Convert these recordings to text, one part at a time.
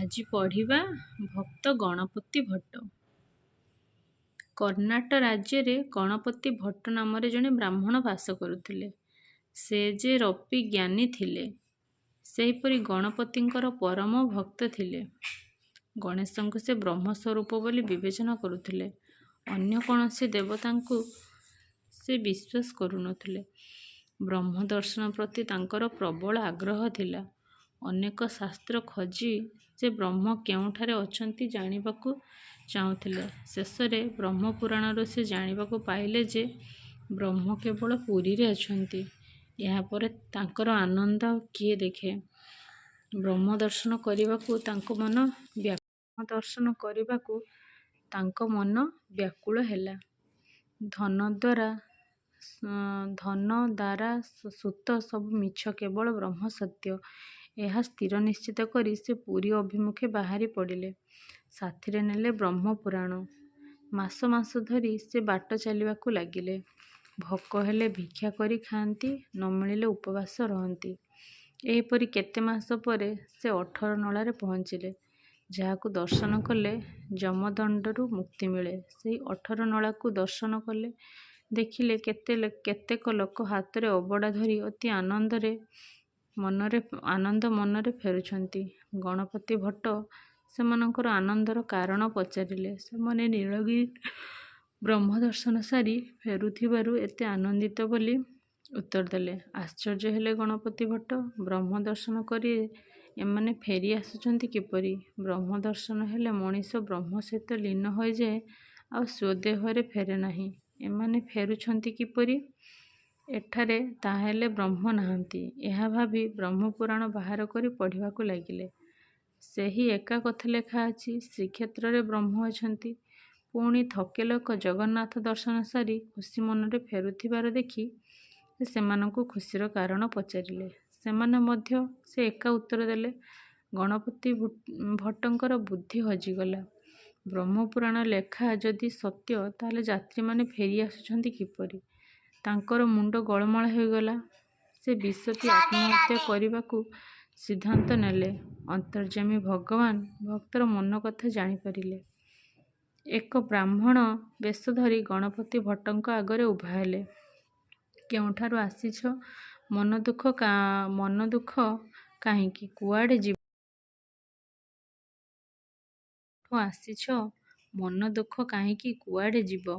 ଆଜି ପଢ଼ିବା ଭକ୍ତ ଗଣପତି ଭଟ୍ଟ। କର୍ଣ୍ଣାଟ ରାଜ୍ୟରେ ଗଣପତି ଭଟ୍ଟ ନାମରେ ଜଣେ ବ୍ରାହ୍ମଣ ବାସ କରୁଥିଲେ। ସେ ଯେ ରପି ଜ୍ଞାନୀ ଥିଲେ, ସେହିପରି ଗଣପତିଙ୍କର ପରମ ଭକ୍ତ ଥିଲେ। ଗଣେଶଙ୍କୁ ସେ ବ୍ରହ୍ମ ସ୍ୱରୂପ ବୋଲି ବିବେଚନା କରୁଥିଲେ। ଅନ୍ୟ କୌଣସି ଦେବତାଙ୍କୁ ସେ ବିଶ୍ୱାସ କରୁନଥିଲେ। ବ୍ରହ୍ମ ଦର୍ଶନ ପ୍ରତି ତାଙ୍କର ପ୍ରବଳ ଆଗ୍ରହ ଥିଲା। ଅନେକ ଶାସ୍ତ୍ର ଖୋଜି ସେ ବ୍ରହ୍ମ କେଉଁଠାରେ ଅଛନ୍ତି ଜାଣିବାକୁ ଚାହୁଁଥିଲେ। ଶେଷରେ ବ୍ରହ୍ମ ପୁରାଣରୁ ସେ ଜାଣିବାକୁ ପାଇଲେ ଯେ ବ୍ରହ୍ମ କେବଳ ପୁରୀରେ ଅଛନ୍ତି। ଏହାପରେ ତାଙ୍କର ଆନନ୍ଦ ଆଉ କିଏ ଦେଖେ। ବ୍ରହ୍ମ ଦର୍ଶନ କରିବାକୁ ତାଙ୍କ ମନ ବ୍ୟାକୁଳ ହେଲା। ଧନ ଦ୍ୱାରା ସୂତ ସବୁ ମିଛ, କେବଳ ବ୍ରହ୍ମ ସତ୍ୟ। ଏହା ସ୍ଥିର ନିଶ୍ଚିତ କରି ସେ ପୁରୀ ଅଭିମୁଖେ ବାହାରି ପଡ଼ିଲେ। ସାଥିରେ ନେଲେ ବ୍ରହ୍ମ ପୁରାଣ। ମାସ ମାସ ଧରି ସେ ବାଟ ଚାଲିବାକୁ ଲାଗିଲେ। ଭୋକ ହେଲେ ଭିକ୍ଷା କରି ଖାଆନ୍ତି, ନ ମିଳିଲେ ଉପବାସ ରହନ୍ତି। ଏହିପରି କେତେ ମାସ ପରେ ସେ 18 ନଳାରେ ପହଞ୍ଚିଲେ। ଯାହାକୁ ଦର୍ଶନ କଲେ ଯମଦଣ୍ଡରୁ ମୁକ୍ତି ମିଳେ। ସେହି 18 ନଳାକୁ ଦର୍ଶନ କଲେ। ଦେଖିଲେ କେତେକ ଲୋକ ହାତରେ ଅବଢ଼ା ଧରି ଅତି ଆନନ୍ଦ ମନରେ ଫେରୁଛନ୍ତି। ଗଣପତି ଭଟ୍ଟ ସେମାନଙ୍କର ଆନନ୍ଦର କାରଣ ପଚାରିଲେ। ସେମାନେ ନୀଳଗିରି ବ୍ରହ୍ମ ଦର୍ଶନ ସାରି ଫେରୁଥିବାରୁ ଏତେ ଆନନ୍ଦିତ ବୋଲି ଉତ୍ତର ଦେଲେ। ଆଶ୍ଚର୍ଯ୍ୟ ହେଲେ ଗଣପତି ଭଟ୍ଟ। ବ୍ରହ୍ମ ଦର୍ଶନ କରି ଏମାନେ ଫେରି ଆସୁଛନ୍ତି କିପରି? ବ୍ରହ୍ମ ଦର୍ଶନ ହେଲେ ମଣିଷ ବ୍ରହ୍ମ ସହିତ ଲୀନ ହୋଇଯାଏ, ଆଉ ସ୍ୱଦେହରେ ଫେରେ ନାହିଁ। ଏମାନେ ଫେରୁଛନ୍ତି କିପରି? ଏଠାରେ ତାହାହେଲେ ବ୍ରହ୍ମ ନାହାନ୍ତି। ଏହା ଭାବି ବ୍ରହ୍ମପୁରାଣ ବାହାର କରି ପଢ଼ିବାକୁ ଲାଗିଲେ। ସେହି ଏକା କଥା ଲେଖା ଅଛି, ଶ୍ରୀକ୍ଷେତ୍ରରେ ବ୍ରହ୍ମ ଅଛନ୍ତି। ପୁଣି ଥୋକେ ଲୋକ ଜଗନ୍ନାଥ ଦର୍ଶନ ସାରି ଖୁସି ମନରେ ଫେରୁଥିବାର ଦେଖି ସେ ସେମାନଙ୍କୁ ଖୁସିର କାରଣ ପଚାରିଲେ। ସେମାନେ ମଧ୍ୟ ସେ ଏକା ଉତ୍ତର ଦେଲେ। ଗଣପତି ଭଟ୍ଟଙ୍କର ବୁଦ୍ଧି ହଜିଗଲା। ବ୍ରହ୍ମପୁରାଣ ଲେଖା ଯଦି ସତ୍ୟ, ତାହେଲେ ଯାତ୍ରୀମାନେ ଫେରି ଆସୁଛନ୍ତି କିପରି? ତାଙ୍କର ମୁଣ୍ଡ ଗୋଳମାଳ ହୋଇଗଲା। ସେ ବିଷ ପିଇ ଆତ୍ମହତ୍ୟା କରିବାକୁ ସିଦ୍ଧାନ୍ତ ନେଲେ। ଅନ୍ତର୍ଯ୍ୟାମୀ ଭଗବାନ ଭକ୍ତର ମନ କଥା ଜାଣିପାରିଲେ। ଏକ ବ୍ରାହ୍ମଣ ବେଶ ଧରି ଗଣପତି ଭଟ୍ଟଙ୍କ ଆଗରେ ଉଭା ହେଲେ। କେଉଁଠାରୁ ଆସିଛ? ମନ ଦୁଃଖ କାହିଁକି? କୁଆଡ଼େ ଯିବ? ଆସିଛ? ମନ ଦୁଃଖ କାହିଁକି? କୁଆଡ଼େ ଯିବ?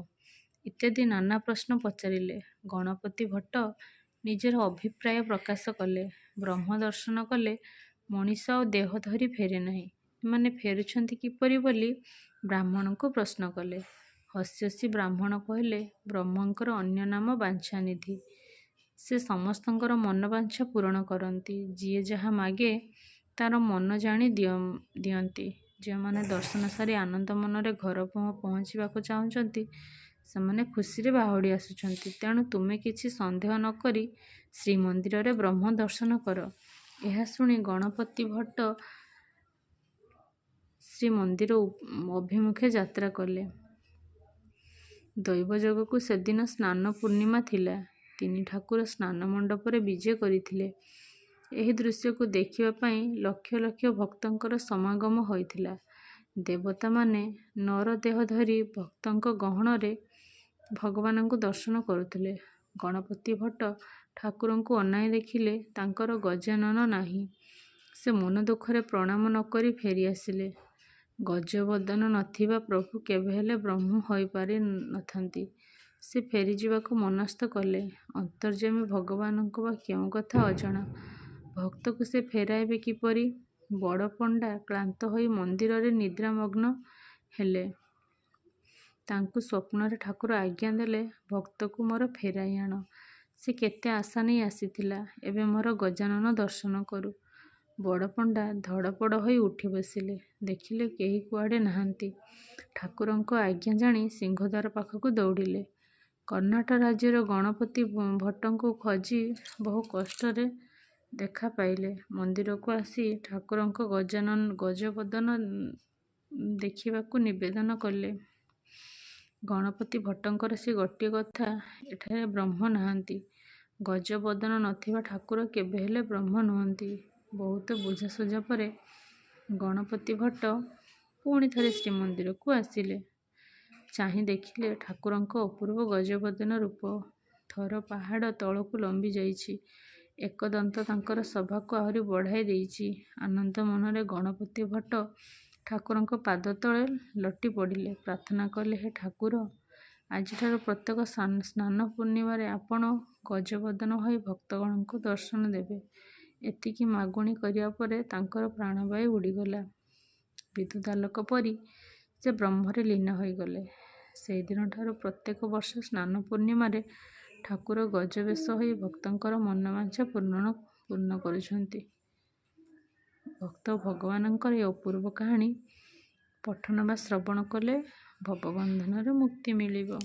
ଇତ୍ୟାଦି ନାନା ପ୍ରଶ୍ନ ପଚାରିଲେ। ଗଣପତି ଭଟ୍ଟ ନିଜର ଅଭିପ୍ରାୟ ପ୍ରକାଶ କଲେ। ବ୍ରହ୍ମ ଦର୍ଶନ କଲେ ମଣିଷ ଆଉ ଦେହ ଧରି ଫେରେ ନାହିଁ। ଏମାନେ ଫେରୁଛନ୍ତି କିପରି ବୋଲି ବ୍ରାହ୍ମଣଙ୍କୁ ପ୍ରଶ୍ନ କଲେ। ହସି ହସି ବ୍ରାହ୍ମଣ କହିଲେ, ବ୍ରହ୍ମଙ୍କର ଅନ୍ୟ ନାମ ବାଞ୍ଛାନିଧି। ସେ ସମସ୍ତଙ୍କର ମନବାଞ୍ଛା ପୂରଣ କରନ୍ତି। ଯିଏ ଯାହା ମାଗେ ତାର ମନ ଜାଣି ଦିଅନ୍ତି। ଯେଉଁମାନେ ଦର୍ଶନ ସାରି ଆନନ୍ଦ ମନରେ ଘର ପହଞ୍ଚିବାକୁ ଚାହୁଁଛନ୍ତି, ସେମାନେ ଖୁସିରେ ବାହୁଡ଼ି ଆସୁଛନ୍ତି। ତେଣୁ ତୁମେ କିଛି ସନ୍ଦେହ ନ କରି ଶ୍ରୀମନ୍ଦିରରେ ବ୍ରହ୍ମ ଦର୍ଶନ କର। ଏହା ଶୁଣି ଗଣପତି ଭଟ୍ଟ ଶ୍ରୀମନ୍ଦିର ଅଭିମୁଖେ ଯାତ୍ରା କଲେ। ଦୈବଯୋଗକୁ ସେଦିନ ସ୍ନାନ ପୂର୍ଣ୍ଣିମା ଥିଲା। ତିନି ଠାକୁର ସ୍ନାନ ମଣ୍ଡପରେ ବିଜେ କରିଥିଲେ। ଏହି ଦୃଶ୍ୟକୁ ଦେଖିବା ପାଇଁ ଲକ୍ଷ ଲକ୍ଷ ଭକ୍ତଙ୍କର ସମାଗମ ହୋଇଥିଲା। ଦେବତାମାନେ ନର ଦେହ ଧରି ଭକ୍ତଙ୍କ ଗହଣରେ ଭଗବାନଙ୍କୁ ଦର୍ଶନ କରୁଥିଲେ। ଗଣପତି ଭଟ୍ଟ ଠାକୁରଙ୍କୁ ଅନାଇ ଦେଖିଲେ ତାଙ୍କର ଗଜାନନ ନାହିଁ। ସେ ମନ ଦୁଃଖରେ ପ୍ରଣାମ ନ କରି ଫେରି ଆସିଲେ। ଗଜବଦନ ନଥିବା ପ୍ରଭୁ କେବେହେଲେ ବ୍ରହ୍ମ ହୋଇପାରି ନଥାନ୍ତି। ସେ ଫେରିଯିବାକୁ ମନସ୍ଥ କଲେ। ଅନ୍ତର୍ଯ୍ୟାମୀ ଭଗବାନଙ୍କୁ ବା କେଉଁ କଥା ଅଜଣା। ଭକ୍ତକୁ ସେ ଫେରାଇବେ କିପରି? ବଡ଼ପଣ୍ଡା କ୍ଳାନ୍ତ ହୋଇ ମନ୍ଦିରରେ ନିଦ୍ରାମଗ୍ନ ହେଲେ। ତାଙ୍କୁ ସ୍ୱପ୍ନରେ ଠାକୁର ଆଜ୍ଞା ଦେଲେ, ଭକ୍ତକୁ ମୋର ଫେରାଇ ଆଣ। ସେ କେତେ ଆଶା ନେଇ ଆସିଥିଲା, ଏବେ ମୋର ଗଜାନନ ଦର୍ଶନ କରୁ। ବଡ଼ପଣ୍ଡା ଧଡ଼ପଡ଼ ହୋଇ ଉଠି ବସିଲେ। ଦେଖିଲେ କେହି କୁଆଡ଼େ ନାହାନ୍ତି। ଠାକୁରଙ୍କ ଆଜ୍ଞା ଜାଣି ସିଂହଦ୍ୱାର ପାଖକୁ ଦୌଡ଼ିଲେ। କର୍ଣ୍ଣାଟ ରାଜ୍ୟର ଗଣପତି ଭଟ୍ଟଙ୍କୁ ଖୋଜି ବହୁ କଷ୍ଟରେ ଦେଖା ପାଇଲେ। ମନ୍ଦିରକୁ ଆସି ଠାକୁରଙ୍କ ଗଜବଦନ ଦେଖିବାକୁ ନିବେଦନ କଲେ। ଗଣପତି ଭଟ୍ଟଙ୍କର ସେ ଗୋଟିଏ କଥା, ଏଠାରେ ବ୍ରହ୍ମ ନାହାନ୍ତି। ଗଜବଦନ ନଥିବା ଠାକୁର କେବେହେଲେ ବ୍ରହ୍ମ ନୁହନ୍ତି। ବହୁତ ବୁଝାସୁଝା ପରେ ଗଣପତି ଭଟ୍ଟ ପୁଣି ଥରେ ଶ୍ରୀମନ୍ଦିରକୁ ଆସିଲେ। ଚାହିଁ ଦେଖିଲେ ଠାକୁରଙ୍କ ଅପୂର୍ବ ଗଜବଦନ ରୂପ। ଥର ପାହାଡ଼ ତଳକୁ ଲମ୍ବି ଯାଇଛି। ଏକଦନ୍ତ ତାଙ୍କର ସଭାକୁ ଆହୁରି ବଢ଼ାଇ ଦେଇଛି। ଆନନ୍ଦ ମନରେ ଗଣପତି ଭଟ୍ଟ ଠାକୁରଙ୍କ ପାଦ ତଳେ ଲଟି ପଡ଼ିଲେ। ପ୍ରାର୍ଥନା କଲେ, ହେ ଠାକୁର, ଆଜିଠାରୁ ପ୍ରତ୍ୟେକ ସ୍ନାନ ପୂର୍ଣ୍ଣିମାରେ ଆପଣ ଗଜବଦନ ହୋଇ ଭକ୍ତଗଣଙ୍କୁ ଦର୍ଶନ ଦେବେ। ଏତିକି ମାଗୁଣି କରିବା ପରେ ତାଙ୍କର ପ୍ରାଣବାୟୁ ଉଡ଼ିଗଲା। ବିଦ୍ୟୁଦାଲୋକ ପରି ସେ ବ୍ରହ୍ମରେ ଲୀନ ହୋଇଗଲେ। ସେହିଦିନଠାରୁ ପ୍ରତ୍ୟେକ ବର୍ଷ ସ୍ନାନ ପୂର୍ଣ୍ଣିମାରେ ଠାକୁର ଗଜବେଶ ହୋଇ ଭକ୍ତଙ୍କର ମନୋବାଞ୍ଛା ପୂର୍ଣ୍ଣ କରୁଛନ୍ତି। ଭକ୍ତ ଭଗବାନଙ୍କର ଏ ଅପୂର୍ବ କାହାଣୀ ପଠନ ବା ଶ୍ରବଣ କଲେ ଭବବନ୍ଧନରୁ ମୁକ୍ତି ମିଳିବ।